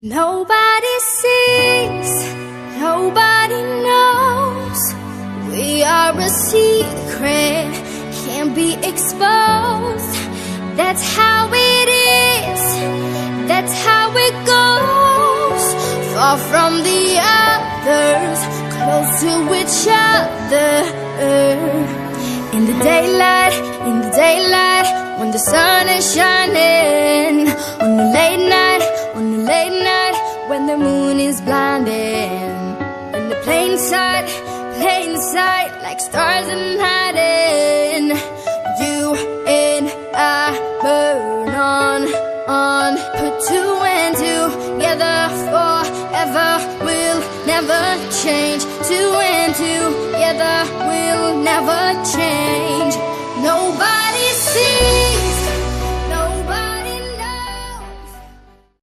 Nobody sees, nobody knows. We are a secret, can't be exposed. That's how it is, that's how it goes. Far from the others, close to each other. In the daylight, when the sun is shining. On the late night, when the moon is blinding. In the plain sight, like stars in hiding. You and I burn on. Put two and together forever. We'll never change. Two and together we'll never change.